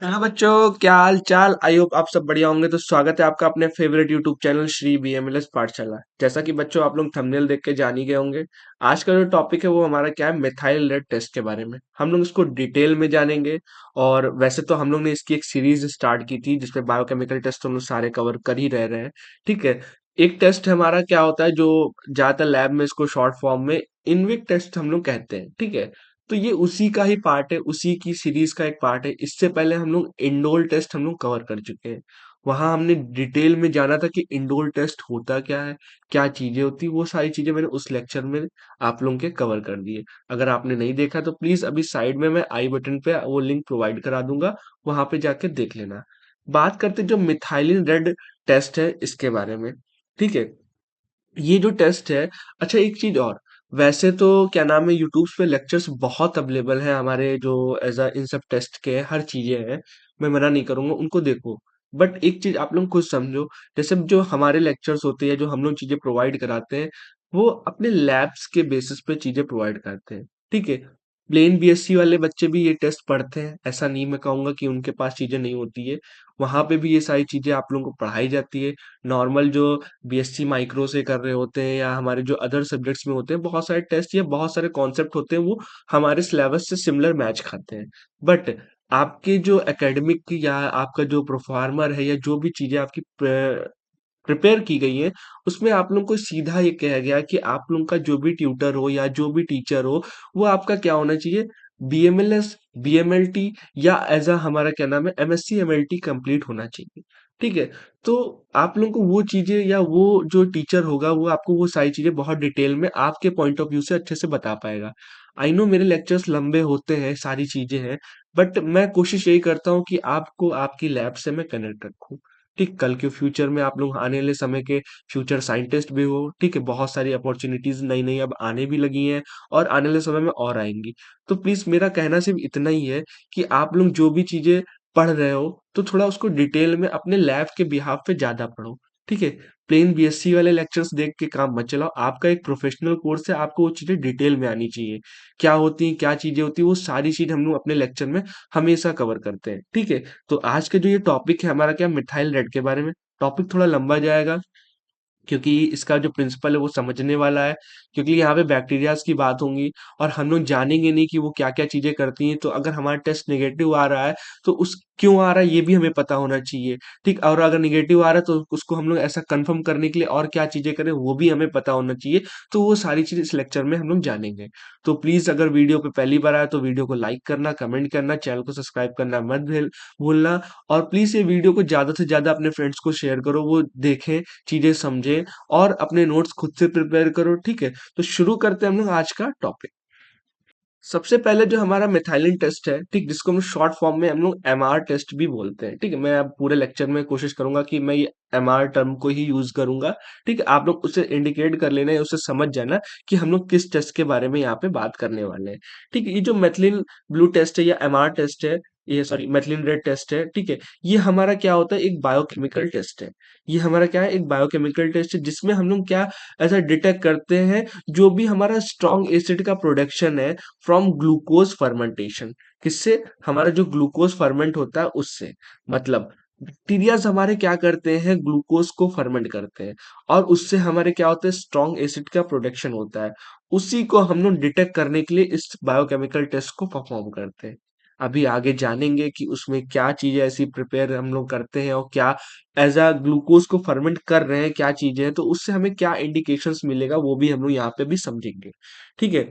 Hello बच्चों, क्या हाल चाल। आई होप आप सब बढ़िया होंगे। तो स्वागत है आपका अपने फेवरेट यूट्यूब चैनल श्री बीएमएलएस पाठशाला। जैसा कि बच्चों आप लोग थंबनेल देख के जान ही गए होंगे, आज का जो टॉपिक है वो हमारा क्या है, मिथाइल रेड टेस्ट के बारे में हम लोग इसको डिटेल में जानेंगे। और वैसे तो हम लोग ने इसकी एक सीरीज स्टार्ट की थी जिसपे बायोकेमिकल टेस्ट हम लोग सारे कवर कर ही रहे हैं। ठीक है। एक टेस्ट हमारा क्या होता है जो ज्यादातर लैब में इसको शॉर्ट फॉर्म में इनविक टेस्ट हम लोग कहते हैं। ठीक है। तो ये उसी का ही पार्ट है, उसी की सीरीज का एक पार्ट है। इससे पहले हम लोग इंडोल टेस्ट हम लोग कवर कर चुके हैं। वहां हमने डिटेल में जाना था कि इंडोल टेस्ट होता क्या है, क्या चीजें होती हैं। वो सारी चीजें मैंने उस लेक्चर में आप लोगों के कवर कर दिए। अगर आपने नहीं देखा तो प्लीज अभी साइड में मैं आई बटन पे वो लिंक प्रोवाइड करा दूंगा, वहां पे जाके देख लेना। बात करते जो मिथाइलिन रेड टेस्ट है इसके बारे में। ठीक है। ये जो टेस्ट है, अच्छा एक चीज और, वैसे तो क्या नाम है, यूट्यूब पे लेक्चर्स बहुत अवेलेबल है हमारे जो एज अ इन सब टेस्ट के हर चीजें हैं। मैं मना नहीं करूंगा, उनको देखो। बट एक चीज आप लोग खुद समझो, जैसे जो हमारे लेक्चर्स होते हैं, जो हम लोग चीजें प्रोवाइड कराते हैं, वो अपने लैब्स के बेसिस पे चीजें प्रोवाइड करते हैं। ठीक है। प्लेन बीएससी वाले बच्चे भी ये टेस्ट पढ़ते हैं, ऐसा नहीं मैं कहूंगा कि उनके पास चीजें नहीं होती है। वहां पे भी ये सारी चीजें आप लोगों को पढ़ाई जाती है। नॉर्मल जो बीएससी माइक्रो से कर रहे होते हैं या हमारे जो अदर सब्जेक्ट्स में होते हैं, बहुत सारे टेस्ट या बहुत सारे कॉन्सेप्ट होते हैं, वो हमारे सिलेबस से सिमिलर मैच खाते हैं। बट आपके जो एकेडमिक या आपका जो प्रोफार्मर है या जो भी चीजें आपकी प्रिपेयर की गई है, उसमें आप लोग को सीधा ये कहा गया कि आप लोग का जो भी ट्यूटर हो या जो भी टीचर हो, वो आपका क्या होना चाहिए, बीएमएलएस, बीएमएलटी या एज अ हमारा क्या नाम है, एमएससी एमएलटी कंप्लीट होना चाहिए। ठीक है। तो आप लोगों को वो चीजें या वो जो टीचर होगा वो आपको वो सारी चीजें बहुत डिटेल में आपके पॉइंट ऑफ व्यू से अच्छे से बता पाएगा। आई नो मेरे लेक्चर्स लंबे होते हैं, सारी चीजें हैं, बट मैं कोशिश यही करता हूँ कि आपको आपकी लैब से मैं कनेक्ट रखूँ। ठीक, कल के फ्यूचर में आप लोग आने वाले समय के फ्यूचर साइंटिस्ट भी हो। ठीक है, बहुत सारी अपॉर्चुनिटीज नई नई अब आने भी लगी हैं और आने वाले समय में और आएंगी। तो प्लीज मेरा कहना सिर्फ इतना ही है कि आप लोग जो भी चीजें पढ़ रहे हो तो थोड़ा उसको डिटेल में अपने लैब के बिहाफ पे ज्यादा पढ़ो। ठीक है। प्लेन बीएससी वाले लेक्चर्स देख के काम मत चलाओ, आपका एक प्रोफेशनल कोर्स है, आपको वो चीजें डिटेल में आनी चाहिए। क्या होती हैं, क्या चीजें होती हैं, वो सारी चीज हम लोग अपने लेक्चर में हमेशा कवर करते हैं। ठीक है। तो आज का जो ये टॉपिक है हमारा क्या, मिथाइल रेड के बारे में। टॉपिक थोड़ा लंबा जाएगा क्योंकि इसका जो प्रिंसिपल है वो समझने वाला है। क्योंकि यहाँ पे बैक्टीरियाज की बात होंगी और हम लोग जानेंगे नहीं कि वो क्या क्या चीजें करती हैं। तो अगर हमारा टेस्ट नेगेटिव आ रहा है तो उस क्यों आ रहा है ये भी हमें पता होना चाहिए। ठीक, और अगर नेगेटिव आ रहा है तो उसको हम लोग ऐसा कंफर्म करने के लिए और क्या चीजें करें वो भी हमें पता होना चाहिए। तो वो सारी चीज इस लेक्चर में हम लोग जानेंगे। तो प्लीज अगर वीडियो पे पहली बार आया तो वीडियो को लाइक करना, कमेंट करना, चैनल को सब्सक्राइब करना मत भूलना। और प्लीज ये वीडियो को ज्यादा से ज्यादा अपने फ्रेंड्स को शेयर करो, वो देखें, चीजें समझें और अपने नोट्स खुद से प्रिपेयर करो। ठीक है। तो शुरू करते हैं हम लोग आज का टॉपिक। सबसे पहले जो हमारा मिथाइलिन टेस्ट है, ठीक, जिसको हम शॉर्ट फॉर्म में हम लोग एमआर टेस्ट भी बोलते हैं। ठीक है, मैं अब पूरे लेक्चर में कोशिश करूंगा कि मैं ये एमआर टर्म को ही यूज करूंगा। ठीक है, आप लोग उसे इंडिकेट कर लेना या उसे समझ जाना कि हम लोग किस टेस्ट के बारे में यहाँ पे बात करने वाले हैं। ठीक है, ये जो मेथिलीन ब्लू टेस्ट है या एमआर टेस्ट है, ये सॉरी मेथिलीन रेड टेस्ट है। ठीक है, ये हमारा क्या होता है, एक बायोकेमिकल टेस्ट है। ये हमारा क्या है, एक बायोकेमिकल टेस्ट है जिसमें हम लोग क्या ऐसा डिटेक्ट करते हैं, जो भी हमारा स्ट्रॉन्ग एसिड का प्रोडक्शन है फ्रॉम ग्लूकोज फर्मेंटेशन। किससे, हमारा जो ग्लूकोज फर्मेंट होता है उससे। मतलब बैक्टीरियाज हमारे क्या करते हैं, ग्लूकोज को फर्मेंट करते हैं और उससे हमारे क्या होता है, स्ट्रॉन्ग एसिड का प्रोडक्शन होता है। उसी को हम लोग डिटेक्ट करने के लिए इस बायोकेमिकल टेस्ट को परफॉर्म करते हैं। अभी आगे जानेंगे कि उसमें क्या चीजें ऐसी प्रिपेयर हम लोग करते हैं और क्या एज अ ग्लूकोज को फर्मेंट कर रहे हैं, क्या चीजें हैं, तो उससे हमें क्या इंडिकेशंस मिलेगा वो भी हम लोग यहाँ पे भी समझेंगे। ठीक है।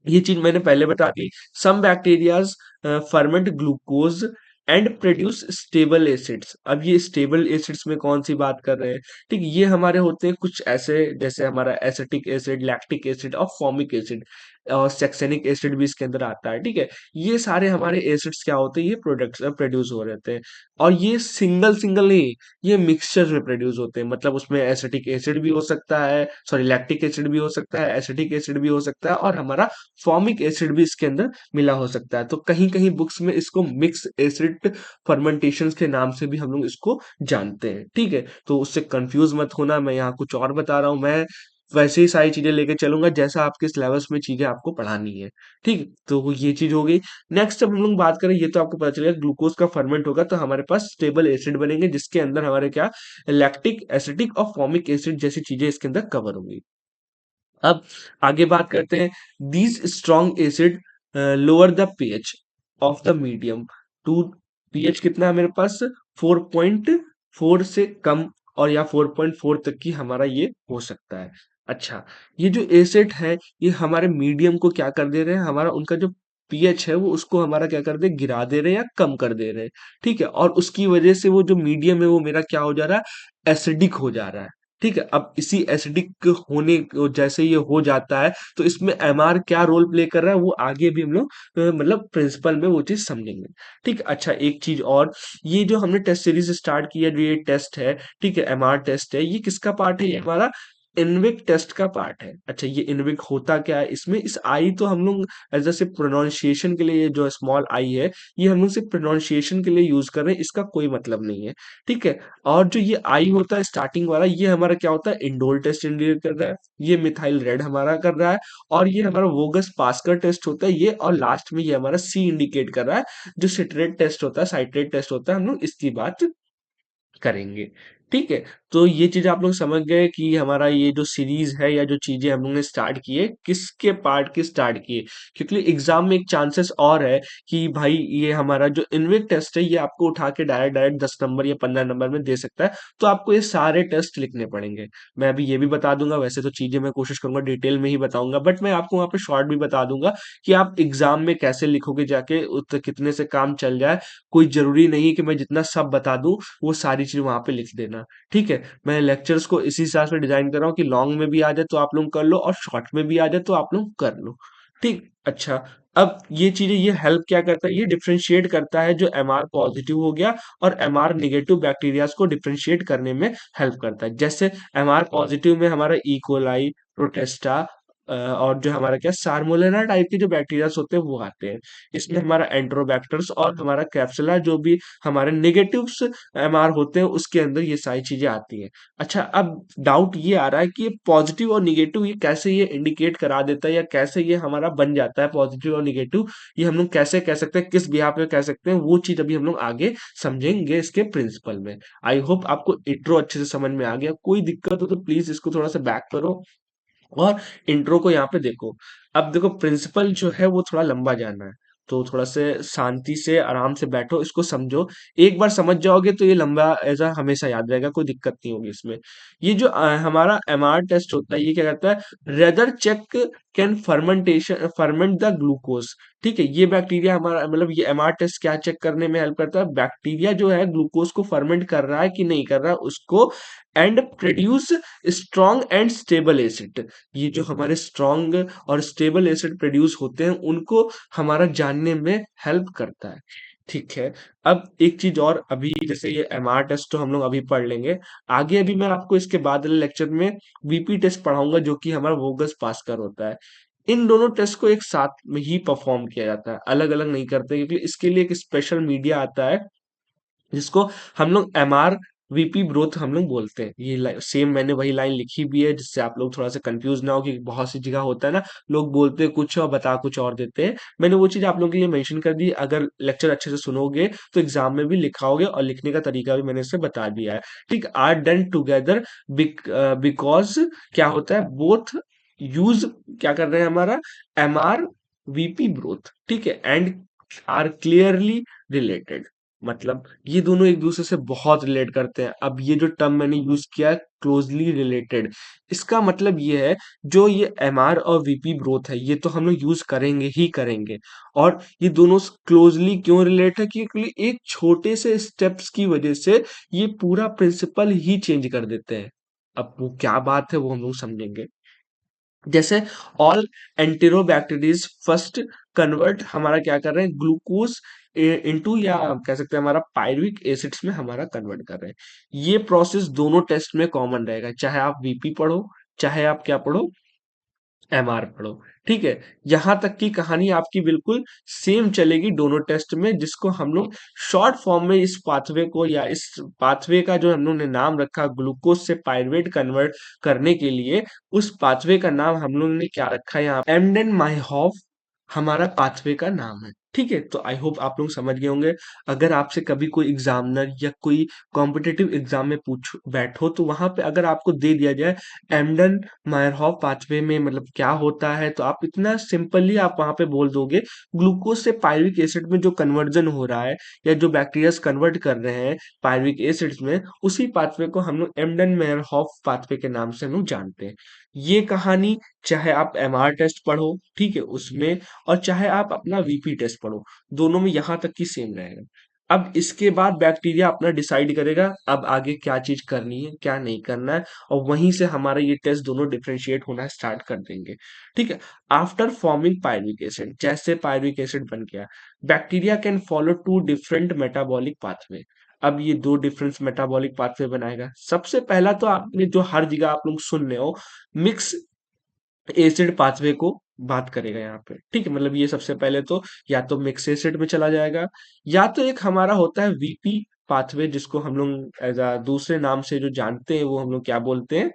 ये चीज मैंने पहले बता दी। Some bacterias ferment glucose and produce stable acids. अब ये स्टेबल एसिड्स में कौन सी बात कर रहे हैं, ठीक, ये हमारे होते हैं कुछ ऐसे, जैसे हमारा एसिटिक एसिड, लैक्टिक एसिड और फॉर्मिक एसिड और सेक्सेनिक एसिड भी इसके अंदर आता है। ठीक है, ये सारे हमारे एसिड्स क्या होते हैं, ये प्रोडक्ट्स प्रोड्यूस हो रहते हैं। और ये सिंगल सिंगल नहीं, ये मिक्सचर में प्रोड्यूस होते हैं। मतलब उसमें एसिटिक एसिड भी हो सकता है, सॉरी लैक्टिक एसिड भी हो सकता है, एसिटिक एसिड भी हो सकता है और हमारा फॉर्मिक एसिड भी इसके अंदर मिला हो सकता है। तो कहीं कहीं बुक्स में इसको मिक्स एसिड फर्मेंटेशन के नाम से भी हम लोग इसको जानते हैं। ठीक है, तो उससे कंफ्यूज मत होना, मैं यहाँ कुछ और बता रहा हूँ। मैं वैसे ही सारी चीजें लेके चलूंगा जैसा आपके सिलेबस में चीजें आपको पढ़ानी है। ठीक है, तो ये चीज हो गई। नेक्स्ट जब हम लोग बात करें, ये तो आपको पता चलेगा ग्लूकोज का फर्मेंट होगा तो हमारे पास स्टेबल एसिड बनेंगे, जिसके अंदर हमारे क्या, लैक्टिक एसिटिक और फॉर्मिक एसिड जैसी चीजें इसके अंदर कवर होंगी। अब आगे बात करते हैं, these strong acid lower the pH of the medium too, pH कितना है मेरे पास, 4.4 से कम, और या 4.4 तक की हमारा ये हो सकता है। अच्छा, ये जो एसिड है ये हमारे मीडियम को क्या कर दे रहे हैं, हमारा उनका जो पीएच है वो उसको हमारा क्या कर दे, गिरा दे रहे हैं या कम कर दे रहे हैं। ठीक है, और उसकी वजह से वो जो मीडियम है वो मेरा क्या हो जा रहा है, एसिडिक हो जा रहा है। ठीक है, अब इसी एसिडिक होने जैसे ये हो जाता है तो इसमें एमआर क्या रोल प्ले कर रहा है वो आगे भी हम लोग मतलब प्रिंसिपल में वो चीज समझेंगे। ठीक है, अच्छा एक चीज और, ये जो हमने टेस्ट सीरीज स्टार्ट किया, जो ये टेस्ट है, ठीक है, एमआर टेस्ट है, ये किसका पार्ट है, ये हमारा इनविक टेस्ट का पार्ट है। अच्छा, ये इनविक होता क्या है, इसमें इस आई तो हम लोग एज जैसे प्रोनाउंसिएशन के लिए, ये जो स्मॉल आई है ये हम लोग सिर्फ प्रोनाउंसिएशन के लिए यूज कर रहे हैं, इसका कोई मतलब नहीं है। ठीक है, और जो ये आई होता है स्टार्टिंग वाला, ये हमारा क्या होता है, इंडोल टेस्ट इंडिकेट कर रहा है, ये मिथाइल रेड हमारा कर रहा है, और ये हमारा वोगस पास्कर टेस्ट होता है ये, और लास्ट में ये हमारा सी इंडिकेट कर रहा है, जो सिट्रेट टेस्ट होता है, साइट्रेट टेस्ट होता है, हम लोग इसकी बात करेंगे। ठीक है, तो ये चीज आप लोग समझ गए कि हमारा ये जो सीरीज है या जो चीजें हम लोग ने स्टार्ट की है किसके पार्ट की स्टार्ट की है, क्योंकि एग्जाम में एक चांसेस और है कि भाई ये हमारा जो इनविक टेस्ट है ये आपको उठा के डायरेक्ट डायरेक्ट 10 नंबर या 15 नंबर में दे सकता है, तो आपको ये सारे टेस्ट लिखने पड़ेंगे। मैं अभी ये भी बता दूंगा, वैसे तो चीजें मैं कोशिश करूंगा डिटेल में ही बताऊंगा, बट मैं आपको वहाँ पे शॉर्ट भी बता दूंगा कि आप एग्जाम में कैसे लिखोगे जाके, कितने से काम चल जाए। कोई जरूरी नहीं है कि मैं जितना सब बता दूं वो सारी चीज वहां पे लिख देना। ठीक है, मैं लेक्चर्स को इसी हिसाब से डिजाइन कर रहा हूँ कि लॉन्ग में भी आ जाए तो आप लोग कर लो, और शॉर्ट में भी आ जाए तो आप लोग कर लो। ठीक, अच्छा, अब ये चीजें ये हेल्प क्या करता है, ये डिफरेंशिएट करता है जो एमआर पॉजिटिव हो गया और एमआर निगेटिव बैक्टीरियाज को डिफरेंशिएट करने में हेल्प करता है। जैसे एमआर पॉजिटिव में हमारा इकोलाई, प्रोटेस्टा और जो हमारा क्या सार्मोलेना टाइप के जो बैक्टीरियाज होते हैं वो आते हैं। इसमें हमारा एंट्रोबैक्टर्स और हमारा कैप्सुला जो भी हमारे नेगेटिव्स एमआर होते हैं उसके अंदर ये सारी चीजें आती हैं। अच्छा, अब डाउट ये आ रहा है कि ये पॉजिटिव और निगेटिव ये कैसे ये इंडिकेट करा देता है, या कैसे ये हमारा बन जाता है पॉजिटिव और निगेटिव, ये हम लोग कैसे कह सकते हैं, किस बिहार पे कह सकते हैं, वो चीज अभी हम लोग आगे समझेंगे इसके प्रिंसिपल में। आई होप आपको इंट्रो अच्छे से समझ में आ गया। कोई दिक्कत हो तो प्लीज इसको थोड़ा सा बैक करो और इंट्रो को यहाँ पे देखो। अब देखो, प्रिंसिपल जो है वो थोड़ा लंबा जाना है, तो थोड़ा से शांति से आराम से बैठो, इसको समझो। एक बार समझ जाओगे तो ये लंबा ऐसा हमेशा याद रहेगा, कोई दिक्कत नहीं होगी इसमें। ये जो हमारा एमआर टेस्ट होता है ये क्या करता है, rather check can fermentation ferment the glucose. ठीक है, ये बैक्टीरिया हमारा मतलब ये एमआर टेस्ट क्या चेक करने में हेल्प करता है, बैक्टीरिया जो है ग्लूकोज को फर्मेंट कर रहा है कि नहीं कर रहा है उसको, and produce strong and stable acid. ये जो हमारे स्ट्रॉन्ग और स्टेबल एसिड प्रोड्यूस होते हैं उनको हमारा जानने में हेल्प करता है। ठीक है, अब एक चीज और, अभी जैसे ये एमआर टेस्ट तो हम लोग अभी पढ़ लेंगे, आगे अभी मैं आपको इसके बाद वाले लेक्चर में वीपी टेस्ट पढ़ाऊंगा जो कि हमारा वोगस पास्कर होता है। इन दोनों टेस्ट को एक साथ में ही परफॉर्म किया जाता है, अलग अलग नहीं करते, क्योंकि इसके लिए एक स्पेशल मीडिया आता है जिसको हम लोग एमआर वीपी ब्रोथ हम लोग बोलते हैं। ये सेम मैंने वही लाइन लिखी भी है जिससे आप लोग थोड़ा सा कंफ्यूज ना हो, कि बहुत सी जगह होता है ना, लोग बोलते हैं कुछ और बता कुछ और देते हैं। मैंने वो चीज आप लोगों के लिए मेंशन कर दी, अगर लेक्चर अच्छे से सुनोगे तो एग्जाम में भी लिखाओगे, और लिखने का तरीका भी मैंने इससे बता दिया है। ठीक, आर डन टुगेदर बिकॉज क्या होता है, बोथ यूज क्या कर रहे हैं हमारा एमआर वीपी ब्रोथ। ठीक है, एंड आर क्लियरली रिलेटेड, मतलब ये दोनों एक दूसरे से बहुत रिलेट करते हैं। अब ये जो टर्म मैंने यूज किया है क्लोजली रिलेटेड, इसका मतलब ये है जो ये एमआर और वीपी ग्रोथ है ये तो हम लोग यूज करेंगे ही करेंगे, और ये दोनों क्लोजली क्यों रिलेट है, क्योंकि एक छोटे से स्टेप्स की वजह से ये पूरा प्रिंसिपल ही चेंज कर देते हैं। अब वो क्या बात है वो हम लोग समझेंगे। जैसे ऑल एंटेरोबैक्टीरियज फर्स्ट कन्वर्ट हमारा क्या कर रहे हैं, ग्लूकोज इनटू, या कह सकते हैं हमारा पायरुविक एसिड्स में हमारा कन्वर्ट कर रहे हैं। ये प्रोसेस दोनों टेस्ट में कॉमन रहेगा, चाहे आप वीपी पढ़ो चाहे आप क्या पढ़ो, एमआर पढ़ो। ठीक है, यहाँ तक की कहानी आपकी बिल्कुल सेम चलेगी दोनों टेस्ट में, जिसको हम लोग शॉर्ट फॉर्म में इस पाथवे को या इस पाथवे का जो हम लोग ने नाम रखा ग्लूकोज से पायरुवेट कन्वर्ट करने के लिए, उस पाथवे का नाम हम लोग ने क्या रखा है यहाँ एमडेन माइहोफ हमारा पाथवे का नाम है। ठीक है, तो आई होप आप लोग समझ गए होंगे। अगर आपसे कभी कोई एग्जामिनर या कोई कॉम्पिटिटिव एग्जाम में पूछ बैठो तो वहां पे अगर आपको दे दिया जाए एमडन मायरहॉफ पाथवे में मतलब क्या होता है, तो आप इतना सिंपली आप वहां पे बोल दोगे ग्लूकोज से पायरुविक एसिड में जो कन्वर्जन हो रहा है या जो बैक्टीरियाज कन्वर्ट कर रहे हैं पायरुविक एसिड्स में, उसी पाथवे को हम लोग एमडन मेयरहॉफ पाथवे के नाम से हम लोग जानते हैं। ये कहानी चाहे आप एमआर टेस्ट पढ़ो, ठीक है, उसमें, और चाहे आप अपना वीपी टेस्ट पढ़ो, दोनों में यहाँ तक की सेम रहेगा। अब इसके बाद बैक्टीरिया अपना डिसाइड करेगा अब आगे क्या चीज करनी है क्या नहीं करना है, और वहीं से हमारा ये टेस्ट दोनों डिफरेंशिएट होना स्टार्ट कर देंगे। ठीक है, आफ्टर फॉर्मिंग पायरुविक एसिड, जैसे पायरुविक एसिड बन गया, bacteria can follow two different metabolic pathway. अब ये दो डिफरेंट मेटाबॉलिक पाथवे बनाएगा। सबसे पहला तो आपने जो हर जगह आप लोग सुन रहे हो, मिक्स एसिड पाथवे को बात करेगा यहाँ पे। ठीक है, मतलब ये सबसे पहले तो या तो मिक्स एसिड में चला जाएगा, या तो एक हमारा होता है वीपी पाथवे, जिसको हम लोग एज अ दूसरे नाम से जो जानते हैं वो हम लोग क्या बोलते हैं,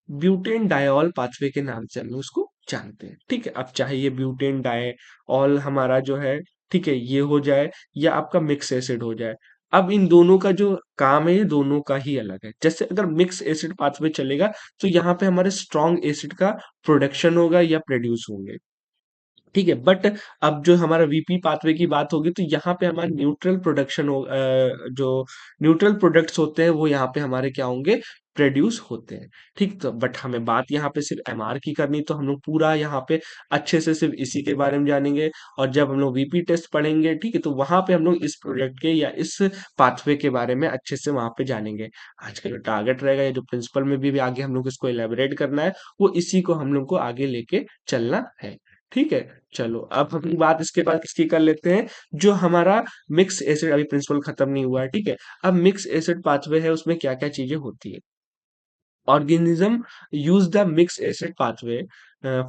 ब्यूटेन डायॉल पाथवे के नाम से हम लोग उसको जानते हैं। ठीक है, अब चाहे ये ब्यूटेन डायऑल हमारा जो है, ठीक है, ये हो जाए या आपका मिक्स एसिड हो जाए। अब इन दोनों का जो काम है ये दोनों का ही अलग है। जैसे अगर मिक्स एसिड पाथवे चलेगा तो यहाँ पे हमारे स्ट्रॉन्ग एसिड का प्रोडक्शन होगा या प्रोड्यूस होंगे। ठीक है, बट अब जो हमारा वीपी पाथवे की बात होगी तो यहाँ पे हमारा न्यूट्रल प्रोडक्शन हो जो न्यूट्रल प्रोडक्ट्स होते हैं वो यहाँ पे हमारे क्या होंगे, प्रोड्यूस होते हैं। ठीक, तो बट हमें बात यहाँ पे सिर्फ एमआर की करनी, तो हम लोग पूरा यहाँ पे अच्छे से सिर्फ इसी के बारे में जानेंगे। और जब हम लोग वीपी टेस्ट पढ़ेंगे, ठीक है, तो वहां पे हम लोग इस प्रोडक्ट के या इस पाथवे के बारे में अच्छे से वहां पे जानेंगे। आज का जो टारगेट रहेगा या जो प्रिंसिपल में भी आगे हम लोग इसको एलेबोरेट करना है, वो इसी को हम लोग को आगे लेके चलना है। ठीक है, चलो अब हम बात इसके बाद किसकी कर लेते हैं, जो हमारा मिक्स एसिड, अभी प्रिंसिपल खत्म नहीं हुआ है। ठीक है, अब मिक्स एसिड पाथवे है, उसमें क्या क्या चीजें होती है। organism use the mixed acid pathway,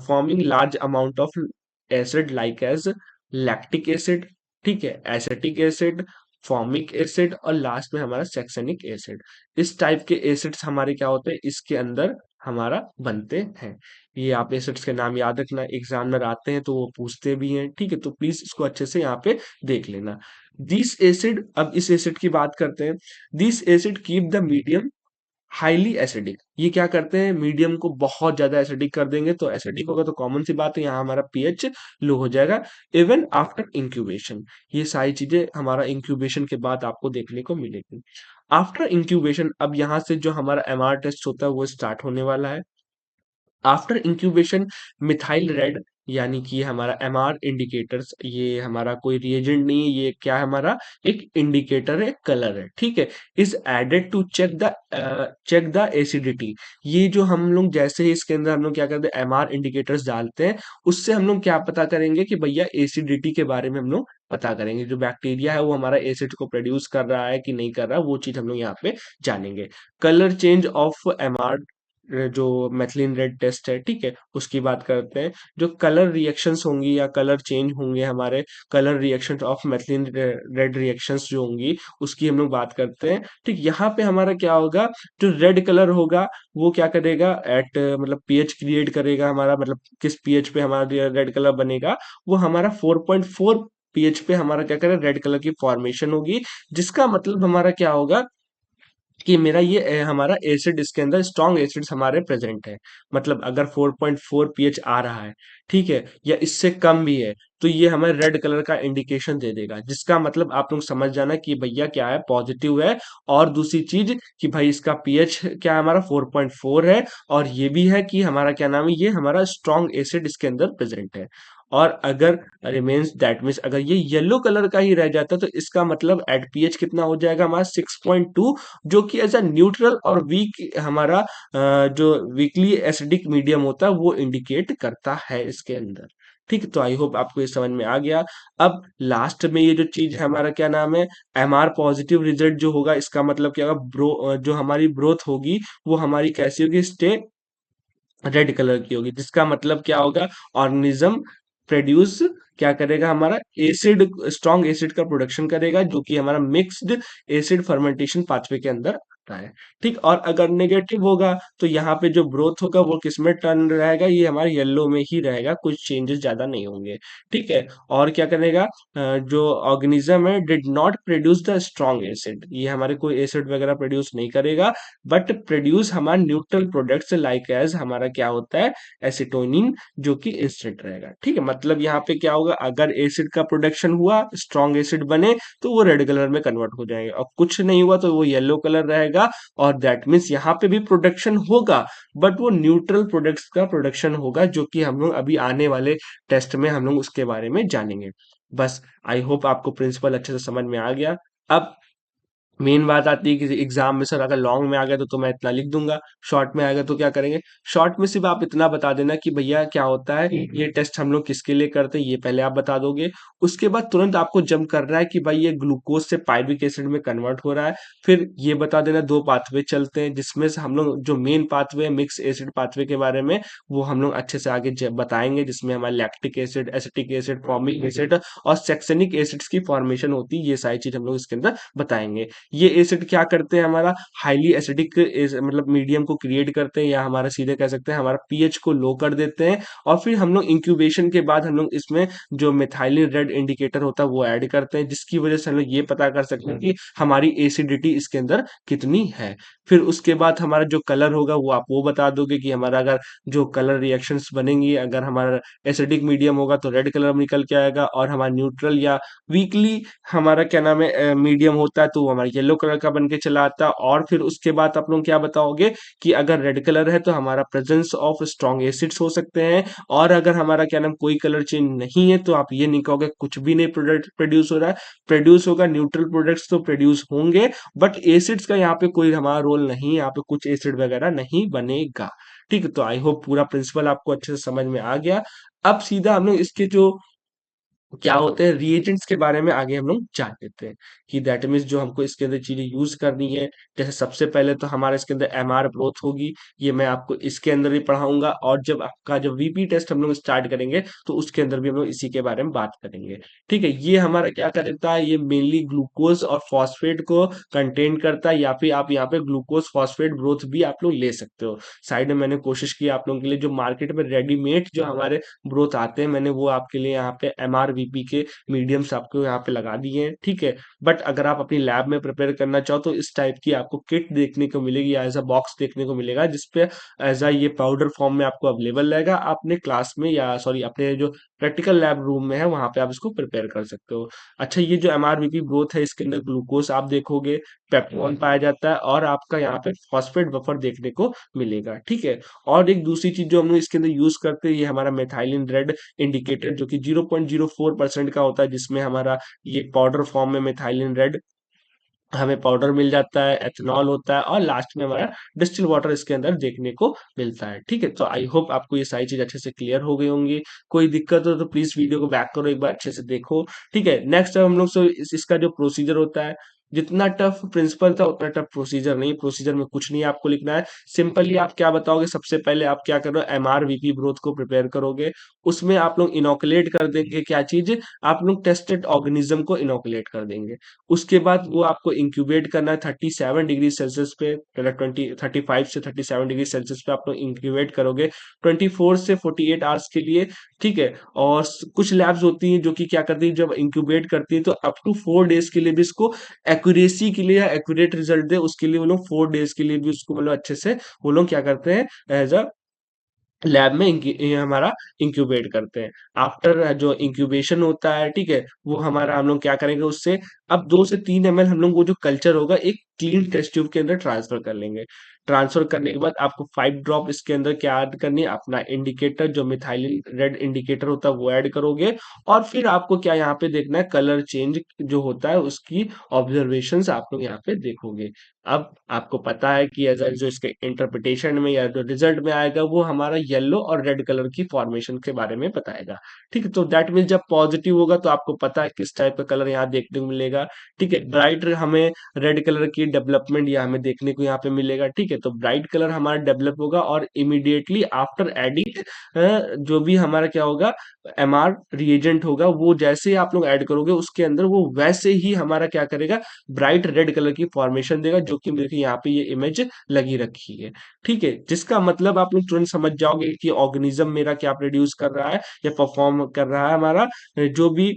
forming large amount of acid like as lactic acid, ठीक है, एसिटिक एसिड, फॉर्मिक एसिड, और लास्ट में हमारा सेक्सनिक एसिड। इस टाइप के एसिड्स हमारे क्या होते हैं इसके अंदर हमारा बनते हैं। ये आप एसिड्स के नाम याद रखना, एग्जामिनर आते हैं तो वो पूछते भी हैं। ठीक है, तो प्लीज इसको अच्छे से यहाँ पे देख लेना। दिस एसिड, अब इस एसिड की बात करते हैं। This acid keep the medium highly acidic, ये क्या करते हैं मीडियम को बहुत ज्यादा एसिडिक कर देंगे, तो एसिडिक होगा तो कॉमन सी बात है यहाँ हमारा पीएच लो हो जाएगा। इवन आफ्टर इंक्यूबेशन, ये सारी चीजें हमारा इंक्यूबेशन के बाद आपको देखने को मिलेगी। आफ्टर इंक्यूबेशन, अब यहाँ से जो हमारा एमआर टेस्ट होता है वो स्टार्ट होने वाला है। आफ्टर इंक्यूबेशन मिथाइल रेड, यानी कि हमारा एमआर इंडिकेटर्स, ये हमारा कोई रिएजेंट नहीं है, ये क्या है हमारा एक इंडिकेटर है, कलर है। ठीक है, is added to check the acidity. ये जो हम लोग जैसे ही इसके अंदर हम लोग क्या करते हैं एमआर इंडिकेटर्स डालते हैं, उससे हम लोग क्या पता करेंगे कि भैया एसिडिटी के बारे में हम लोग पता करेंगे, जो बैक्टीरिया है वो हमारा एसिड को प्रोड्यूस कर रहा है कि नहीं कर रहा, वो चीज हम लोग यहाँ पे जानेंगे। कलर चेंज ऑफ एमआर, जो मैथिलीन रेड टेस्ट है, ठीक है, उसकी बात करते हैं। जो कलर रिएक्शंस होंगी या कलर चेंज होंगे हमारे, colour reactions of मैथिलीन red reactions जो होंगी, उसकी हम लोग बात करते हैं। ठीक, यहाँ पे हमारा क्या होगा, जो रेड कलर होगा वो क्या करेगा एट मतलब पीएच क्रिएट करेगा हमारा, मतलब किस पीएच पे हमारा रेड कलर बनेगा, वो हमारा 4.4 पीएच पे हमारा क्या करेगा रेड कलर की फॉर्मेशन होगी। जिसका मतलब हमारा क्या होगा कि मेरा ये हमारा एसिड इसके अंदर स्ट्रॉन्ग एसिड्स हमारे प्रेजेंट है। मतलब अगर 4.4 पीएच आ रहा है, ठीक है, या इससे कम भी है, तो ये हमें रेड कलर का इंडिकेशन दे देगा, जिसका मतलब आप लोग समझ जाना कि भैया क्या है, पॉजिटिव है। और दूसरी चीज कि भाई इसका पीएच क्या है हमारा 4.4 है, और ये भी है कि हमारा क्या नाम है, ये हमारा स्ट्रॉन्ग एसिड इसके अंदर प्रेजेंट है। और अगर रिमेन्स दैट मीन्स अगर ये येलो कलर का ही रह जाता तो इसका मतलब एट पीएच कितना हो जाएगा हमारा 6.2, जो कि एज अ न्यूट्रल और वीक हमारा जो वीकली एसिडिक मीडियम होता है वो इंडिकेट करता है इसके अंदर। ठीक है, तो आई होप आपको ये समझ में आ गया। अब लास्ट में ये जो चीज है हमारा क्या नाम है, एमआर पॉजिटिव रिजल्ट जो होगा, इसका मतलब क्या होगा, जो हमारी ग्रोथ होगी वो हमारी कैसी होगी, स्टे रेड कलर की होगी, जिसका मतलब क्या होगा, ऑर्गेनिज्म प्रोड्यूस क्या करेगा, हमारा एसिड, स्ट्रॉन्ग एसिड का प्रोडक्शन करेगा, जो कि हमारा मिक्स्ड एसिड फर्मेंटेशन पाथवे के अंदर आता है। ठीक, और अगर नेगेटिव होगा तो यहाँ पे जो ग्रोथ होगा वो किसमें टर्न रहेगा, ये हमारे येलो में ही रहेगा, कुछ चेंजेस ज्यादा नहीं होंगे। ठीक है, और क्या करेगा, जो ऑर्गेनिज्म है did not produce the strong acid, ये हमारे कोई एसिड वगैरह प्रोड्यूस नहीं करेगा, बट प्रोड्यूस हमारा न्यूट्रल प्रोडक्ट्स लाइक एज हमारा क्या होता है, एसिटोनिन, जो कि इंस्टेंट रहेगा। ठीक है, मतलब यहाँ पे क्या होगा, अगर एसिड का प्रोडक्शन हुआ, स्ट्रॉन्ग एसिड बने, तो वो रेड कलर में कन्वर्ट हो जाएगा, और कुछ नहीं हुआ तो वो येलो कलर रहेगा। और दैट मीन्स यहाँ पे भी प्रोडक्शन होगा, बट वो न्यूट्रल प्रोडक्ट्स का प्रोडक्शन होगा, जो कि हम लोग अभी आने वाले टेस्ट में हम लोग उसके बारे में जानेंगे। बस, आई होप आपको प्रिंसिपल अच्छे से समझ में आ गया। अब मेन बात आती है कि एग्जाम में सर अगर लॉन्ग में आ गया तो मैं इतना लिख दूंगा, शॉर्ट में आ गया तो क्या करेंगे, शॉर्ट में सिर्फ आप इतना बता देना कि भैया क्या होता है, ये टेस्ट हम लोग किसके लिए करते हैं, ये पहले आप बता दोगे। उसके बाद तुरंत आपको जंप करना है कि भाई ये ग्लूकोज से पाइरुविक एसिड में कन्वर्ट हो रहा है। फिर ये बता देना दो पाथवे चलते हैं, जिसमें से हम लोग जो मेन पाथवे है मिक्स एसिड पाथवे के बारे में, वो हम लोग अच्छे से आगे बताएंगे, जिसमें हमारा lactic acid, acetic acid, formic acid और सेक्सेनिक एसिड्स की फॉर्मेशन होती है, ये सारी चीज हम लोग इसके अंदर बताएंगे। ये एसिड क्या करते हैं, हमारा हाईली एसिडिक मतलब मीडियम को क्रिएट करते हैं, या हमारा सीधे कह सकते हैं हमारा पीएच को लो कर देते हैं। और फिर हम लोग इंक्यूबेशन के बाद हम लोग इसमें जो मिथाइलिन रेड इंडिकेटर होता है वो ऐड करते हैं, जिसकी वजह से हम लोग ये पता कर सकते हैं कि हमारी एसिडिटी इसके अंदर कितनी है। फिर उसके बाद हमारा जो कलर होगा वो आप वो बता दोगे कि हमारा अगर जो कलर रिएक्शंस बनेंगी, अगर हमारा एसिडिक मीडियम होगा तो रेड कलर निकल के आएगा, और हमारा न्यूट्रल या वीकली हमारा क्या नाम है मीडियम होता है तो वो हमारा येलो कलर का बन के चला आता है। और फिर उसके बाद आप लोग क्या बताओगे कि अगर रेड कलर है तो हमारा प्रेजेंस ऑफ स्ट्रॉन्ग एसिड्स हो सकते हैं। और अगर हमारा क्या नाम कोई कलर चेंज नहीं है तो आप ये नहीं कहोगे कुछ भी नहीं प्रोडक्ट प्रोड्यूस हो रहा है, प्रोड्यूस होगा, न्यूट्रल प्रोडक्ट्स तो प्रोड्यूस होंगे, बट एसिड्स का यहाँ पे कोई हमारा रोल नहीं है, यहाँ पे कुछ एसिड वगैरह नहीं बनेगा। ठीक है, तो आई होप पूरा प्रिंसिपल आपको अच्छे से समझ में आ गया। अब सीधा हम लोग इसके जो क्या होते हैं रिएजेंट्स के बारे में आगे हम लोग जान लेते हैं, कि दैट मीन्स जो हमको इसके अंदर चीजें यूज करनी है। जैसे सबसे पहले तो हमारा इसके अंदर एमआर ग्रोथ होगी, ये मैं आपको इसके अंदर भी पढ़ाऊंगा, और जब आपका जब वीपी टेस्ट हम लोग स्टार्ट करेंगे तो उसके अंदर भी हम लोग इसी के बारे में बात करेंगे। ठीक है, ये हमारा क्या करता है, ये मेनली ग्लूकोज और फॉस्फेट को कंटेन करता है, या फिर आप यहाँ पे ग्लूकोज फॉस्फेट ग्रोथ भी आप लोग ले सकते हो। साइड में मैंने कोशिश की आप लोगों के लिए, जो मार्केट में रेडीमेड जो हमारे ग्रोथ आते हैं, मैंने वो आपके लिए यहाँ पे एमआरवीपी के मीडियम्स आपको यहाँ पे लगा दिए हैं। ठीक है, बट अगर आप अपनी लैब में प्रिपेयर करना चाहो तो इस टाइप की आपको किट देखने को मिलेगी, या एज अ बॉक्स देखने को मिलेगा, जिसपे एज अ ये पाउडर फॉर्म में आपको अवेलेबल रहेगा। अपने क्लास में या सॉरी अपने जो प्रैक्टिकल लैब रूम में है वहां पे आप इसको प्रिपेयर कर सकते हो। अच्छा, ये जो एमआरवीपी ग्रोथ है इसके अंदर ग्लूकोज आप देखोगे, पेप्टोन पाया जाता है, और आपका यहाँ पे फॉस्फेट बफर देखने को मिलेगा। ठीक है, और एक दूसरी चीज जो हम लोग इसके अंदर यूज करते हैं, ये हमारा मेथाइलिन रेड इंडिकेटर, जो कि 0.04% का होता है, जिसमें हमारा ये पाउडर फॉर्म में मेथाइलिन रेड हमें पाउडर मिल जाता है, एथेनॉल होता है, और लास्ट में हमारा डिस्टिल वाटर इसके अंदर देखने को मिलता है। ठीक है, तो आई होप आपको ये सारी चीज अच्छे से क्लियर हो गई होंगी। कोई दिक्कत हो तो प्लीज वीडियो को बैक करो, एक बार अच्छे से देखो। ठीक है, नेक्स्ट हम लोग इसका जो प्रोसीजर होता है, जितना टफ प्रिंसिपल था उतना टफ प्रोसीजर नहीं, प्रोसीजर में कुछ नहीं आपको लिखना है। सिंपली आप क्या बताओगे, सबसे पहले आप क्या करो, एमआरवीपी ग्रोथ को प्रिपेयर करोगे, उसमें आप लोग इनोकुलेट कर देंगे क्या चीज, आप लोग टेस्टेड ऑर्गेनिज्म को इनोकुलेट कर देंगे। उसके बाद वो आपको इंक्यूबेट करना है 37 डिग्री सेल्सियस पे, पहले 35 से 37 डिग्री सेल्सियस पे आप लोग इंक्यूबेट करोगे 24 से 48 आवर्स के लिए। ठीक है, और कुछ लैब्स होती हैं जो कि क्या करती है, जब इंक्यूबेट करती है तो अप टू 4 डेज के लिए भी इसको एक्यूरेसी के लिए, एक्यूरेट रिजल्ट दे उसके लिए वो लोग 4 डेज के लिए भी उसको मतलब अच्छे से वो लोग क्या करते हैं, एज अ लैब में ये हमारा इंक्यूबेट करते हैं। आफ्टर जो इंक्यूबेशन होता है, ठीक है, वो हमारा हम लोग क्या करेंगे उससे, अब 2 से 3 ml हम लोग वो जो कल्चर होगा एक क्लीन टेस्ट ट्यूब के अंदर ट्रांसफर कर लेंगे। ट्रांसफर करने के बाद आपको 5 ड्रॉप इसके अंदर क्या ऐड करनी है, अपना इंडिकेटर जो मिथाइलिन रेड इंडिकेटर होता है वो ऐड करोगे। और फिर आपको क्या यहाँ पे देखना है, कलर चेंज जो होता है उसकी ऑब्जर्वेशंस आप लोग यहाँ पे देखोगे। अब आपको पता है कि अगर जो इसके इंटरप्रिटेशन में या जो रिजल्ट में आएगा वो हमारा येलो और रेड कलर की फॉर्मेशन के बारे में बताएगा। ठीक है, तो दैट मीन्स जब पॉजिटिव होगा तो आपको पता है किस टाइप का कलर यहाँ देखने को मिलेगा। मिलेगा। ठीक है, ब्राइट हमें रेड कलर की डेवलपमेंट या हमें देखने को यहाँ पे मिलेगा। ठीक है, तो ब्राइट कलर हमारा डेवलप होगा और इमीडिएटली आफ्टर एडिंग जो भी हमारा क्या होगा, एमआर रिएजेंट होगा, वो जैसे ही आप लोग ऐड करोगे उसके अंदर वो वैसे ही हमारा क्या करेगा, ब्राइट रेड कलर की फॉर्मेशन देगा, जो कि मेरे यहाँ पे ये इमेज लगी रखी है। ठीक है, जिसका मतलब आप लोग तुरंत समझ जाओगे कि ऑर्गेनिज्म मेरा क्या प्रोड्यूस कर रहा है या परफॉर्म कर रहा है, हमारा जो भी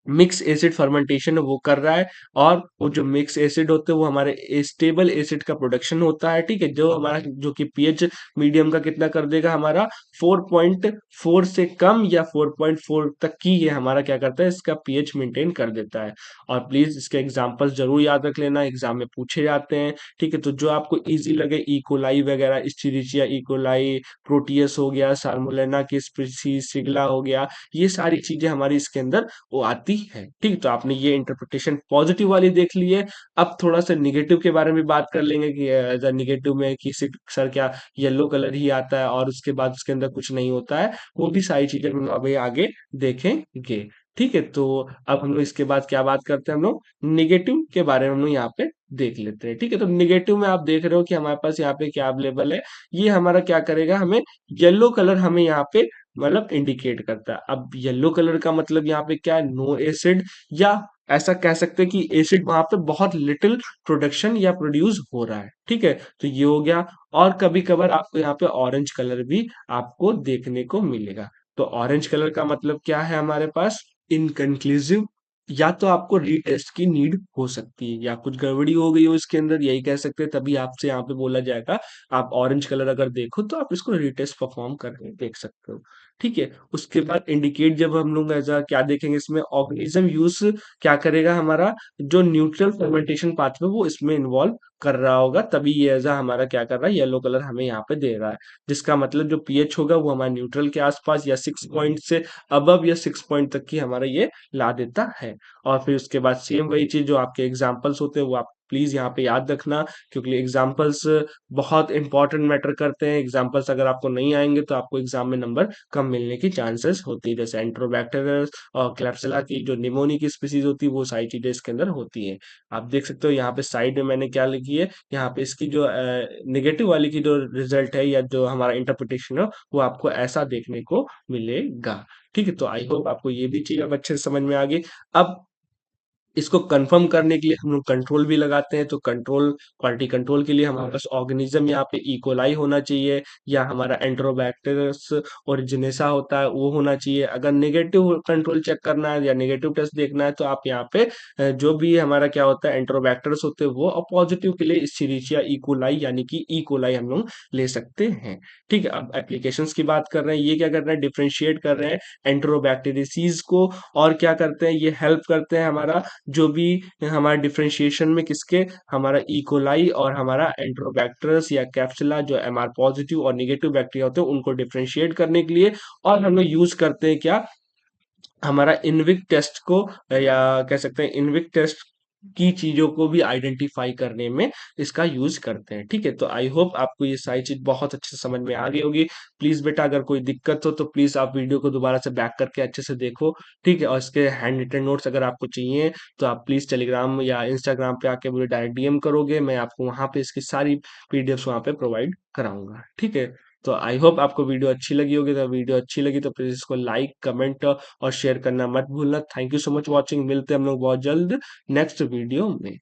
मिक्स एसिड फर्मेंटेशन है वो कर रहा है। और वो जो मिक्स एसिड होते हैं वो हमारे स्टेबल एसिड का प्रोडक्शन होता है। ठीक है, जो हमारा जो कि पीएच मीडियम का कितना कर देगा, हमारा 4.4 से कम या 4.4 तक की ये हमारा क्या करता है, इसका पीएच मेंटेन कर देता है। और प्लीज इसके एग्जांपल्स जरूर याद रख लेना, एग्जाम में पूछे जाते हैं। ठीक है, तो जो आपको इजी लगे, इकोलाई वगैरह, इस्चेरिचिया इकोलाई, प्रोटियस हो गया, साल्मोनेला की स्पीशीज, सिगला हो गया, ये सारी चीजें हमारी इसके अंदर वो आती है। ठीक, तो आपने ये इंटरप्रिटेशन पॉजिटिव वाली देख ली है। अब थोड़ा सा निगेटिव के बारे में बात कर लेंगे कि एज निगेटिव में कि सर क्या येलो कलर ही आता है और उसके बाद उसके अंदर कुछ नहीं होता है, वो भी सारी चीजें हम अभी आगे देखेंगे। ठीक है, तो अब हम लोग इसके बाद क्या बात करते हैं, हम लोग निगेटिव के बारे में हम लोग यहाँ पे देख लेते हैं। ठीक है, तो निगेटिव में आप देख रहे हो कि हमारे पास यहाँ पे क्या अवेलेबल है, ये हमारा क्या करेगा, हमें येलो कलर हमें यहाँ पे मतलब इंडिकेट करता है। अब येलो कलर का मतलब यहाँ पे क्या है, नो एसिड, या ऐसा कह सकते हैं कि एसिड वहां पे बहुत लिटिल प्रोडक्शन या प्रोड्यूस हो रहा है। ठीक है, तो ये हो गया। और कभी कभार आपको यहाँ पे ऑरेंज कलर भी आपको देखने को मिलेगा। तो ऑरेंज कलर का मतलब क्या है हमारे पास, इनकंक्लूसिव, या तो आपको रीटेस्ट की नीड हो सकती है, या कुछ गड़बड़ी हो गई हो इसके अंदर, यही कह सकते हैं, तभी आपसे यहाँ पे बोला जाएगा। आप ऑरेंज कलर अगर देखो तो आप इसको रीटेस्ट परफॉर्म करके देख सकते हो। ठीक है, उसके बाद इंडिकेट जब हम लोग एज क्या देखेंगे, इसमें ऑर्गेनिज्म यूज क्या करेगा, हमारा जो न्यूट्रल फर्मेंटेशन पाथवे वो इसमें इन्वॉल्व कर रहा होगा, तभी ये एज हमारा क्या कर रहा है, येलो कलर हमें यहाँ पे दे रहा है। जिसका मतलब जो पीएच होगा वो हमारा न्यूट्रल के आसपास या 6 पॉइंट से अबव या 6 पॉइंट तक की हमारा ये ला देता है। और फिर उसके बाद सेम वही चीज जो आपके एग्जाम्पल्स होते हैं वो आप प्लीज यहाँ पे याद रखना, क्योंकि एग्जाम्पल्स बहुत इंपॉर्टेंट मैटर करते हैं। एग्जाम्पल्स अगर आपको नहीं आएंगे तो आपको एग्जाम में नंबर कम मिलने की चांसेस होती है। जैसे एंट्रोबैक्टीरियस और क्लैप्सिला की जो निमोनी की स्पीसीज होती है, वो सारी चीजें इसके अंदर होती हैं। आप देख सकते हो यहाँ पे साइड में मैंने क्या लिखी है, यहाँ पे इसकी जो नेगेटिव वाली की जो रिजल्ट है या जो हमारा इंटरप्रिटेशन है, वो आपको ऐसा देखने को मिलेगा। ठीक है, तो आई होप आपको ये भी चीज अब अच्छे से समझ में आ गई। अब इसको कंफर्म करने के लिए हम लोग कंट्रोल भी लगाते हैं, तो कंट्रोल, क्वालिटी कंट्रोल के लिए हमारे पास ऑर्गेनिज्म यहाँ पे इकोलाई होना चाहिए, या हमारा एंट्रोबैक्टेरियस ओरिजिनेसा होता है वो होना चाहिए। अगर नेगेटिव कंट्रोल चेक करना है या नेगेटिव टेस्ट देखना है तो आप यहाँ पे जो भी हमारा क्या होता है एंट्रोबैक्टर्स होते हैं वो, और पॉजिटिव के लिए इस्चेरिचिया इकोलाई यानी कि इकोलाई हम लोग ले सकते हैं। ठीक है, अब एप्लीकेशंस की बात कर रहे हैं, ये क्या कर रहे हैं, डिफ्रेंशिएट कर रहे हैं एंट्रोबैक्टीरियसीज को। और क्या करते हैं, ये हेल्प करते हैं हमारा जो भी हमारा डिफरेंशिएशन में किसके, हमारा इकोलाई और हमारा एंट्रोबैक्टरस या कैप्सुला, जो एमआर पॉजिटिव और निगेटिव बैक्टीरिया होते हैं उनको डिफरेंशिएट करने के लिए। और हम लोग यूज करते हैं क्या, हमारा इनविक टेस्ट को, या कह सकते हैं इनविक टेस्ट की चीजों को भी आइडेंटिफाई करने में इसका यूज करते हैं। ठीक है, तो आई होप आपको ये सारी चीज बहुत अच्छे से समझ में आ गई होगी। प्लीज बेटा अगर कोई दिक्कत हो तो प्लीज आप वीडियो को दोबारा से बैक करके अच्छे से देखो। ठीक है, और इसके हैंड रिटन नोट्स अगर आपको चाहिए तो आप प्लीज टेलीग्राम या इंस्टाग्राम पे आके मुझे डायरेक्ट डीएम करोगे, मैं आपको वहां पे इसकी सारी पीडीएफ वहां पे प्रोवाइड कराऊंगा। ठीक है, तो आई होप आपको वीडियो अच्छी लगी होगी। तो वीडियो अच्छी लगी तो प्लीज इसको लाइक, कमेंट और शेयर करना मत भूलना। Thank you so much watching, मिलते हैं हम लोग बहुत जल्द नेक्स्ट वीडियो में।